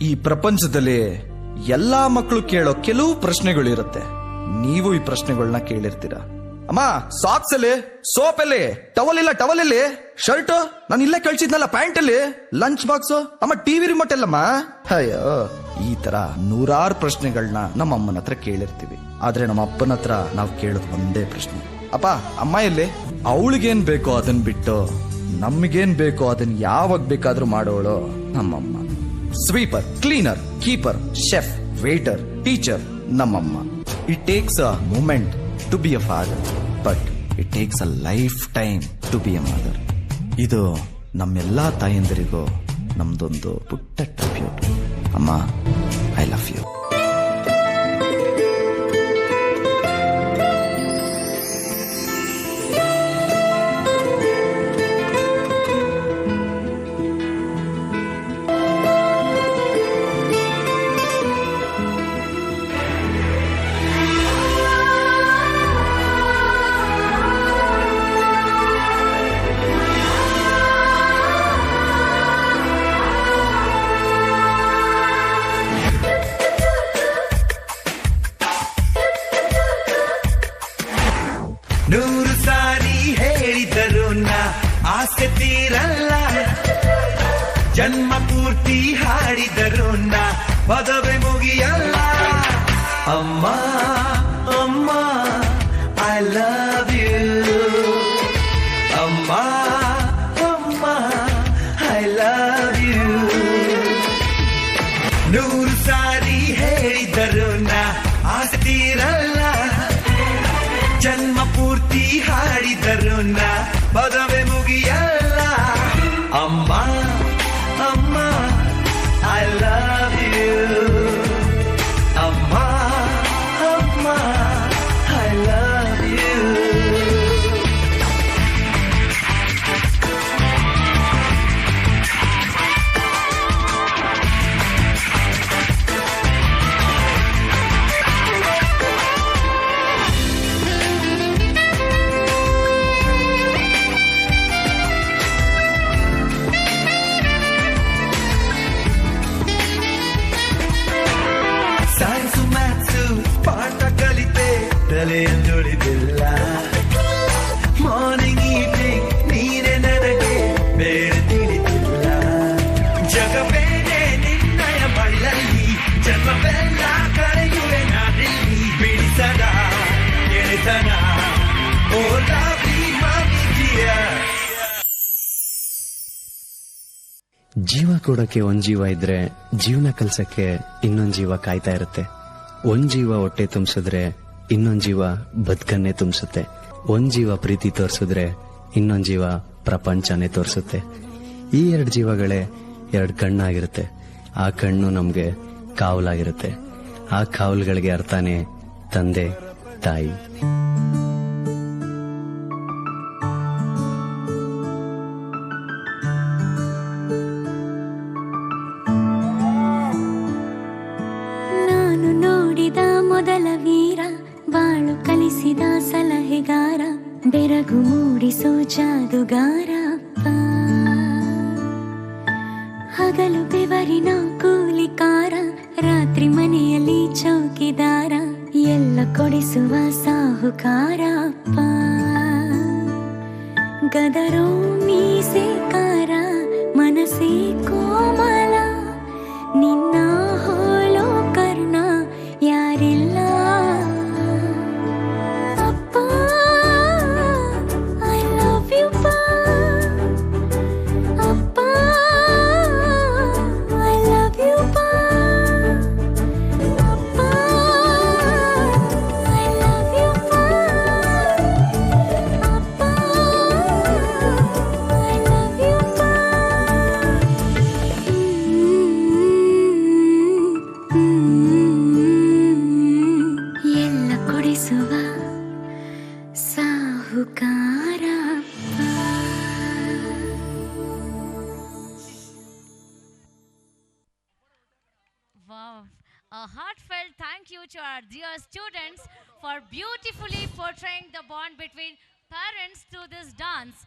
ಈ ಪ್ರಪಂಚದಲ್ಲಿ ಎಲ್ಲಾ ಮಕ್ಕಳು ಕೇಳೋ ಕೆಲವು ಪ್ರಶ್ನೆಗಳಿರುತ್ತೆ. ನೀವು ಈ ಪ್ರಶ್ನೆಗಳನ್ನ ಕೇಳಿರ್ತೀರ. ಅಮ್ಮ, ಸಾಕ್ಸ್ ಅಲ್ಲಿ, ಸೋಪ್ ಅಲ್ಲಿ, ಟವಲ್ ಇಲ್ಲ, ಟವಲ್ ಅಲ್ಲಿ, ಶರ್ಟ್ ನಾನು ಇಲ್ಲೇ ಕಳ್ಸಿದ್ನಲ್ಲ, ಪ್ಯಾಂಟ್ ಅಲ್ಲಿ, ಲಂಚ್ ಬಾಕ್ಸ್, ಅಮ್ಮ ಟಿವಿ ರಿಮೋಟ್ ಎಲ್ಲಮ್ಮ. ಅಯ್ಯೋ, ಈ ತರ ನೂರಾರು ಪ್ರಶ್ನೆಗಳನ್ನ ನಮ್ಮ ಅಮ್ಮನ ಹತ್ರ ಕೇಳಿರ್ತೀವಿ. ಆದ್ರೆ ನಮ್ಮ ಅಪ್ಪನ ಹತ್ರ ನಾವು ಕೇಳೋದು ಒಂದೇ ಪ್ರಶ್ನೆ, ಅಪ್ಪ ಅಮ್ಮ ಎಲ್ಲಿ? ಅವಳಿಗೇನ್ ಬೇಕೋ ಅದನ್ ಬಿಟ್ಟು ನಮ್ಗೇನ್ ಬೇಕೋ ಅದನ್ನ ಯಾವಾಗ ಬೇಕಾದ್ರೂ ಮಾಡೋಳು ನಮ್ಮಮ್ಮ. Sweeper, cleaner, keeper, chef, waiter, teacher ನಮ್ಮಮ್ಮ. It takes a moment to be a father, but it takes a lifetime to be a mother. ಇದು ನಮ್ಮೆಲ್ಲಾ ತಾಯಂದಿರಿಗೂ ನಮ್ದೊಂದು ಪುಟ್ಟ ಟ್ರಿಬ್ಯೂಟ್. ಅಮ್ಮ, ಐ ಲವ್ ಯು. ನೂರು ಸಾರಿ ಹೇಳಿದರು ನಾ ಆಸೆ ತೀರಲ್ಲ, ಜನ್ಮ ಪೂರ್ತಿ ಹಾಡಿದರು ನಾ ಪದವೇ ಮುಗಿಯಲ್ಲ. ಅಮ್ಮ ಅಮ್ಮ ಐ ಲವ್ ಯು, ಅಮ್ಮ ಅಮ್ಮ ಐ ಲವ್ ಯು. ನೂರು ಸಾರಿ ಹೇಳಿದರು ನಾ ಆಸೆ ತೀರಲ್ಲ, ಜನ್ಮ ಪೂರ್ತಿ ಹಾಡಿದರು ನಾ ಪದವೇ ಮುಗಿಯಲ್ಲ. ಅಮ್ಮ ಅಮ್ಮ ಐ ಲವ್ ಯು, ಅಮ್ಮ ಅಮ್ಮ I love you. Science maths ಪಾಠ ಕಲಿತೆ ತಲೆಯನ್ನುಳಿದಿಲ್ಲ, ಮಾರ್ನಿಂಗ್ ಈವ್ನಿಂಗ್ ನೀನೆ ನನಗೆ ಬೇರೆ ತಿಳಿದಿಲ್ಲ. ಜಗವೇನೆ ನಿನ್ನಯ ಬಳ್ಳಲ್ಲಿ, ಜನ್ಮವೆಲ್ಲ ಕಳೆಯುವೆ ನಾನಿಲ್ಲಿ, ಬಿಡಿಸದ ಗೆಳೆತನ ಓ ಲವ್ಲಿ ಮಮ್ಮಿ ಡಿಯರ್. ಜೀವ ಕೊಡಕ್ಕೆ ಒಂದ್ ಜೀವ ಇದ್ರೆ ಜೀವನ ಕಲ್ಸಕ್ಕೆ ಇನ್ನೊಂದ್ ಜೀವ ಕಾಯ್ತಾ ಇರುತ್ತೆ. ಒಂದ್ ಜೀವ ಹೊಟ್ಟೆ ತುಂಬಿಸಿದ್ರೆ ಇನ್ನೊಂದ್ ಜೀವ ಬದುಕನ್ನೇ ತುಂಬಿಸುತ್ತೆ. ಒಂದ್ ಜೀವ ಪ್ರೀತಿ ತೋರಿಸಿದ್ರೆ ಇನ್ನೊಂದ್ ಜೀವ ಪ್ರಪಂಚನೇ ತೋರಿಸುತ್ತೆ. ಈ ಎರಡ್ ಜೀವಗಳೇ ಎರಡ್ ಕಣ್ಣಾಗಿರುತ್ತೆ. ಆ ಕಣ್ಣು ನಮ್ಗೆ ಕಾವಲಾಗಿರುತ್ತೆ. ಆ ಕಾವಲುಗಳಿಗೆ ಅರ್ಥನೇ ತಂದೆ ತಾಯಿ. ಮೊದಲ ವೀರ, ಬಾಳು ಕಲಿಸಿದ ಸಲಹೆಗಾರ, ಬೆರಗು ಮೂಡಿಸೋ ಜಾದುಗಾರ ಅಪ್ಪ. ಹಗಲು ಬೆವರಿನ ಕೂಲಿಕಾರ, ರಾತ್ರಿ ಮನೆಯಲ್ಲಿ ಚೌಕಿದಾರ, ಎಲ್ಲ ಕೊಡಿಸುವ ಸಾಹುಕಾರ ಅಪ್ಪ. ಗದರೋ ಮೀಸೆಕಾರ, ಮನಸ್ಸೇ ಕೋಮಲ, ನಿನ್ನ ಹೋಲೋ ಕರ್ಣ ಯಾರಿಲ್ಲ. ಅಪ್ಪ ಐ ಲವ್ ಯು ಪಾ, ಅಪ್ಪ ಐ ಲವ್ ಯು ಪಾ, ಅಪ್ಪ ಐ ಲವ್ ಯು ಪಾ, ಅಪ್ಪ ಐ ಲವ್ ಯು ಪಾ. ಸಾಹುಕಾರ. Wow, a heartfelt thank you to our dear students for beautifully portraying the bond between parents through this dance.